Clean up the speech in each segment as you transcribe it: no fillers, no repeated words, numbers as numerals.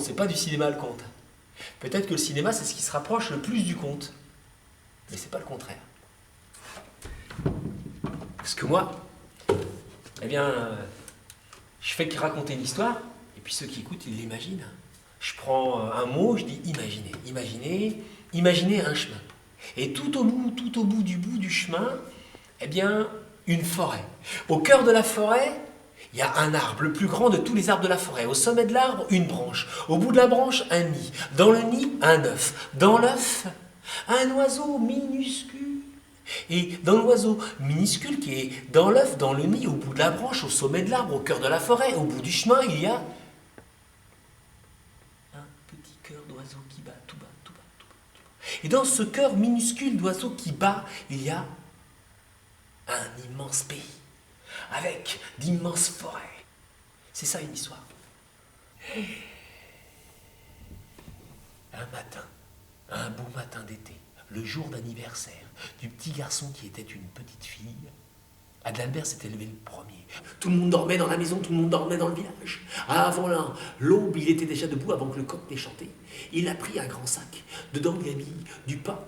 c'est pas du cinéma le conte. Peut-être que le cinéma, c'est ce qui se rapproche le plus du conte. Mais c'est pas le contraire. Parce que moi, eh bien, je fais que raconter une histoire, et puis ceux qui écoutent, ils l'imaginent. Je prends un mot, je dis imaginer, imaginer, imaginer un chemin. Et tout au bout du chemin, eh bien, une forêt. Au cœur de la forêt, il y a un arbre, le plus grand de tous les arbres de la forêt. Au sommet de l'arbre, une branche. Au bout de la branche, un nid. Dans le nid, un œuf. Dans l'œuf, un oiseau minuscule. Et dans l'oiseau minuscule qui est dans l'œuf, dans le nid, au bout de la branche, au sommet de l'arbre, au cœur de la forêt, au bout du chemin, il y a un petit cœur d'oiseau qui bat, tout bas, tout bas, tout bas, tout bas. Et dans ce cœur minuscule d'oiseau qui bat, il y a un immense pays, avec d'immenses forêts. C'est ça une histoire. Un matin, un beau matin d'été, le jour d'anniversaire du petit garçon qui était une petite fille, Adalbert s'était levé le premier. Tout le monde dormait dans la maison, tout le monde dormait dans le village. Avant l'aube, il était déjà debout avant que le coq n'ait chanté. Il a pris un grand sac. Dedans, il a mis du pain,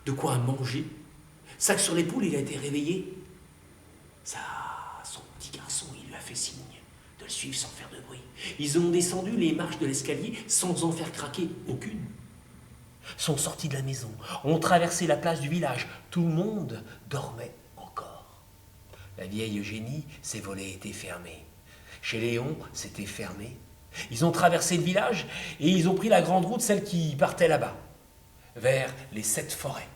de quoi manger. Sac sur l'épaule, il a été réveillé. Son petit garçon, il lui a fait signe de le suivre sans faire de bruit. Ils ont descendu les marches de l'escalier sans en faire craquer aucune. Sont sortis de la maison, ont traversé la place du village. Tout le monde dormait encore. La vieille Eugénie, ses volets étaient fermés. Chez Léon, c'était fermé. Ils ont traversé le village et ils ont pris la grande route, celle qui partait là-bas, vers les 7 forêts.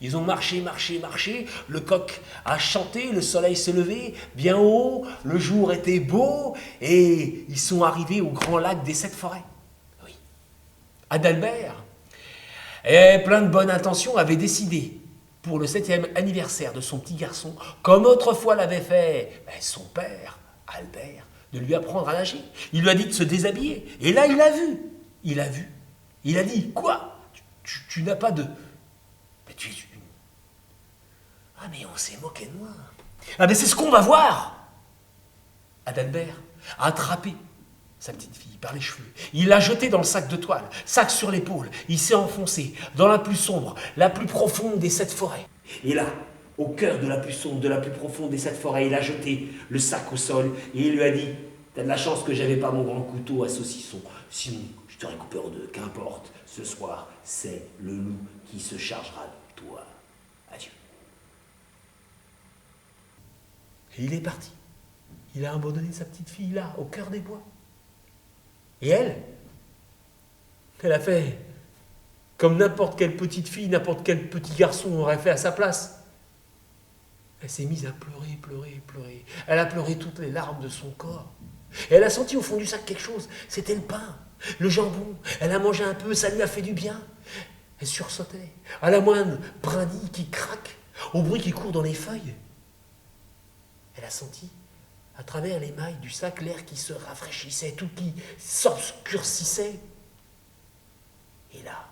Ils ont marché, marché, marché, le coq a chanté, le soleil s'est levé, bien haut, le jour était beau, et ils sont arrivés au grand lac des 7 forêts. Oui. Adalbert, plein de bonnes intentions, avait décidé, pour le 7e anniversaire de son petit garçon, comme autrefois l'avait fait son père, Albert, de lui apprendre à nager. Il lui a dit de se déshabiller, et là il a vu, il a dit, quoi, tu n'as pas de... Mais tu es une... Ah, mais on s'est moqué de moi. Ah, mais c'est ce qu'on va voir. Adalbert a attrapé sa petite fille par les cheveux. Il l'a jetée dans le sac de toile, sac sur l'épaule. Il s'est enfoncé dans la plus sombre, la plus profonde des 7 forêts. Et là, au cœur de la plus sombre, de la plus profonde des 7 forêts, il a jeté le sac au sol et il lui a dit, t'as de la chance que j'avais pas mon grand couteau à saucisson. Sinon, je t'aurais coupé en deux. Qu'importe, ce soir, c'est le loup qui se chargera de toi. Adieu. Et il est parti. Il a abandonné sa petite fille là, au cœur des bois. Et elle a fait comme n'importe quelle petite fille, n'importe quel petit garçon aurait fait à sa place. Elle s'est mise à pleurer, pleurer, pleurer. Elle a pleuré toutes les larmes de son corps. Et elle a senti au fond du sac quelque chose. C'était le pain, le jambon. Elle a mangé un peu, ça lui a fait du bien. Elle sursautait à la moindre brindille qui craque, au bruit qui court dans les feuilles. Elle a senti, à travers les mailles du sac, l'air qui se rafraîchissait, tout qui s'obscurcissait. Et là,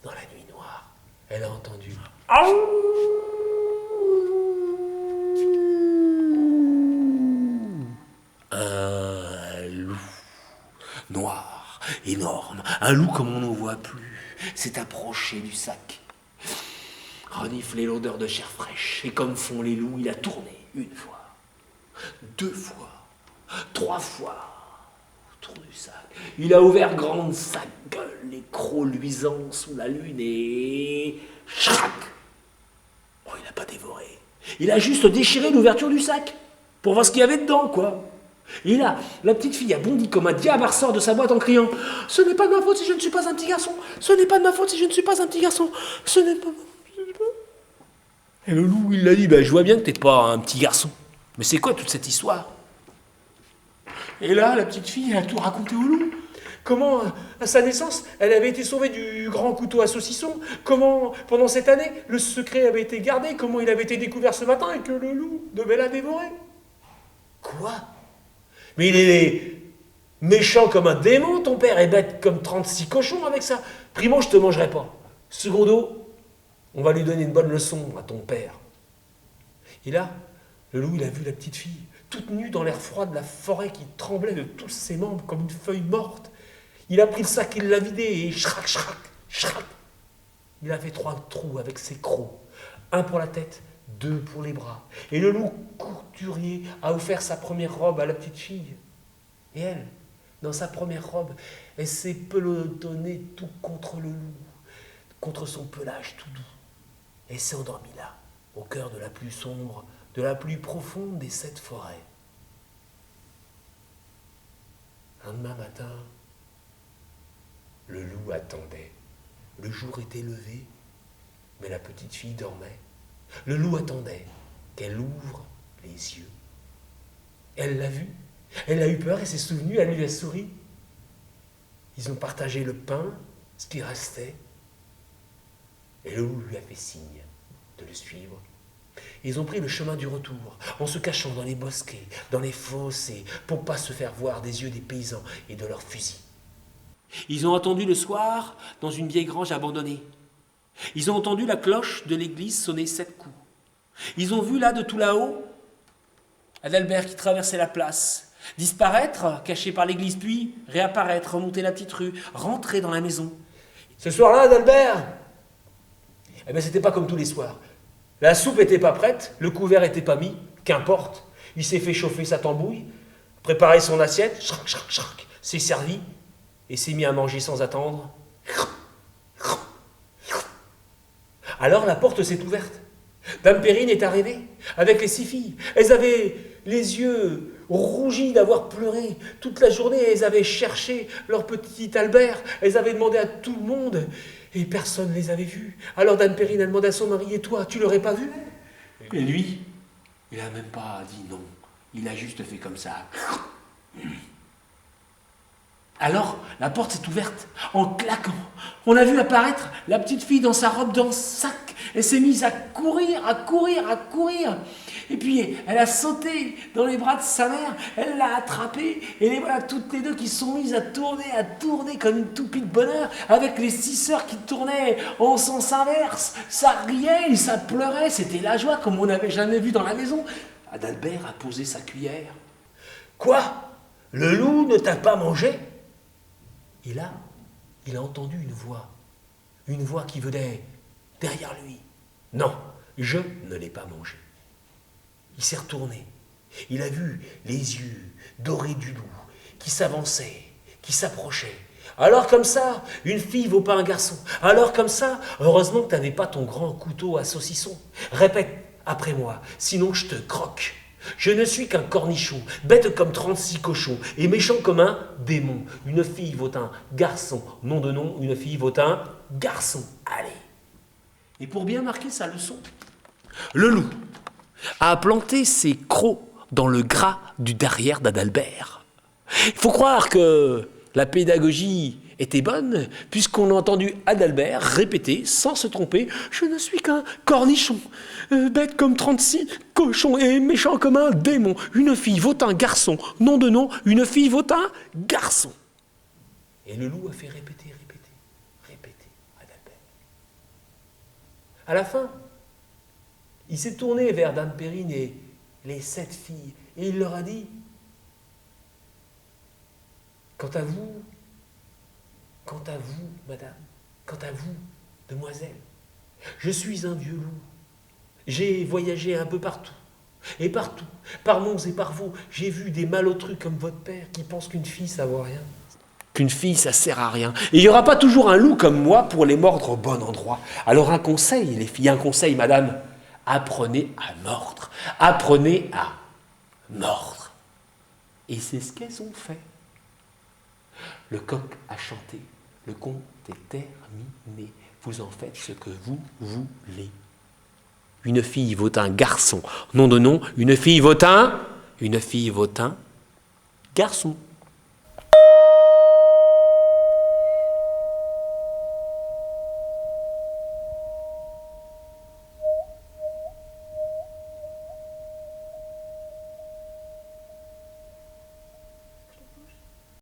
dans la nuit noire, elle a entendu un loup noir, énorme, un loup comme on n'en voit plus, s'est approché du sac, reniflé l'odeur de chair fraîche, et comme font les loups, il a tourné 1 fois, 2 fois, 3 fois autour du sac. Il a ouvert grande sa gueule, les crocs luisants sous la lune, et chrac. Oh, il n'a pas dévoré. Il a juste déchiré l'ouverture du sac pour voir ce qu'il y avait dedans, quoi. Et là, la petite fille a bondi comme un diable, elle ressort de sa boîte en criant « Ce n'est pas de ma faute si je ne suis pas un petit garçon. Ce n'est pas de ma faute si je ne suis pas un petit garçon. Ce n'est pas... » Et le loup, il l'a dit, je vois bien que t'es pas un petit garçon. Mais c'est quoi toute cette histoire? Et là, la petite fille, elle a tout raconté au loup. Comment, à sa naissance, elle avait été sauvée du grand couteau à saucisson. Comment, pendant cette année, le secret avait été gardé. Comment il avait été découvert ce matin et que le loup devait la dévorer. Quoi? Mais il est méchant comme un démon, ton père, et bête comme 36 cochons avec ça. Primo, je te mangerai pas. Secondo, on va lui donner une bonne leçon à ton père. Et là, Le loup, il a vu la petite fille, toute nue dans l'air froid de la forêt qui tremblait de tous ses membres comme une feuille morte. Il a pris le sac, il l'a vidé et schrac, schrac, schrac. Il a fait 3 trous avec ses crocs. 1 pour la tête, 2 pour les bras. Et le loup couturier a offert sa première robe à la petite fille. Et elle, dans sa première robe, elle s'est pelotonnée tout contre le loup, contre son pelage tout doux. Elle s'est endormie là, au cœur de la plus sombre, de la plus profonde des 7 forêts. Un lendemain matin, le loup attendait. Le jour était levé, mais la petite fille dormait. Le loup attendait qu'elle ouvre les yeux. Elle l'a vue, elle a eu peur, elle s'est souvenue, elle lui a souri. Ils ont partagé le pain, ce qui restait, et le loup lui a fait signe de le suivre. Ils ont pris le chemin du retour, en se cachant dans les bosquets, dans les fossés, pour ne pas se faire voir des yeux des paysans et de leurs fusils. Ils ont attendu le soir dans une vieille grange abandonnée. Ils ont entendu la cloche de l'église sonner 7 coups. Ils ont vu là, de tout là-haut, Adalbert qui traversait la place, disparaître, caché par l'église, puis réapparaître, remonter la petite rue, rentrer dans la maison. Ce soir-là, Adalbert, eh bien, c'était pas comme tous les soirs. La soupe était pas prête, le couvert était pas mis, qu'importe. Il s'est fait chauffer sa tambouille, préparé son assiette, schrac, schrac, schrac, s'est servi et s'est mis à manger sans attendre. Alors la porte s'est ouverte. Dame Périne est arrivée avec les 6 filles. Elles avaient les yeux rougis d'avoir pleuré. Toute la journée, elles avaient cherché leur petit Albert. Elles avaient demandé à tout le monde et personne ne les avait vues. Alors Dame Périne a demandé à son mari, et toi, tu l'aurais pas vu? Et lui, il n'a même pas dit non. Il a juste fait comme ça. Alors, la porte s'est ouverte, en claquant. On a vu apparaître la petite fille dans sa robe dans sac. Elle s'est mise à courir, à courir, à courir. Et puis, elle a sauté dans les bras de sa mère, elle l'a attrapée, et les voilà toutes les deux qui se sont mises à tourner comme une toupie de bonheur, avec les 6 sœurs qui tournaient en sens inverse. Ça riait, ça pleurait, c'était la joie comme on n'avait jamais vu dans la maison. Adalbert a posé sa cuillère. Quoi? Le loup ne t'a pas mangé? Et là, il a entendu une voix qui venait derrière lui. Non, je ne l'ai pas mangé. Il s'est retourné. Il a vu les yeux dorés du loup qui s'avançaient, qui s'approchaient. Alors comme ça, une fille vaut pas un garçon. Alors comme ça, heureusement que tu n'avais pas ton grand couteau à saucisson. Répète après moi, sinon je te croque. Je ne suis qu'un cornichon, bête comme 36 cochons, et méchant comme un démon. Une fille vaut un garçon, nom de nom, une fille vaut un garçon. Allez. Et pour bien marquer sa leçon, le loup a planté ses crocs dans le gras du derrière d'Adalbert. Il faut croire que la pédagogie était bonne, puisqu'on a entendu Adalbert répéter, sans se tromper, « Je ne suis qu'un cornichon, bête comme 36 cochons et méchant comme un démon. Une fille vaut un garçon, nom de nom, une fille vaut un garçon. » Et le loup a fait répéter Adalbert. À la fin, il s'est tourné vers Dame Périne et les 7 filles, et il leur a dit, « Quant à vous, madame, quant à vous, demoiselle, je suis un vieux loup. J'ai voyagé un peu partout, et partout, par monts et par vaux, j'ai vu des malotrus comme votre père qui pensent qu'une fille, ça vaut rien. Qu'une fille, ça sert à rien. Et il n'y aura pas toujours un loup comme moi pour les mordre au bon endroit. Alors un conseil, les filles, un conseil, madame, apprenez à mordre. Apprenez à mordre. Et c'est ce qu'elles ont fait. Le coq a chanté. Le conte est terminé. Vous en faites ce que vous voulez. Une fille vaut un garçon. Nom de nom, une fille vaut un garçon.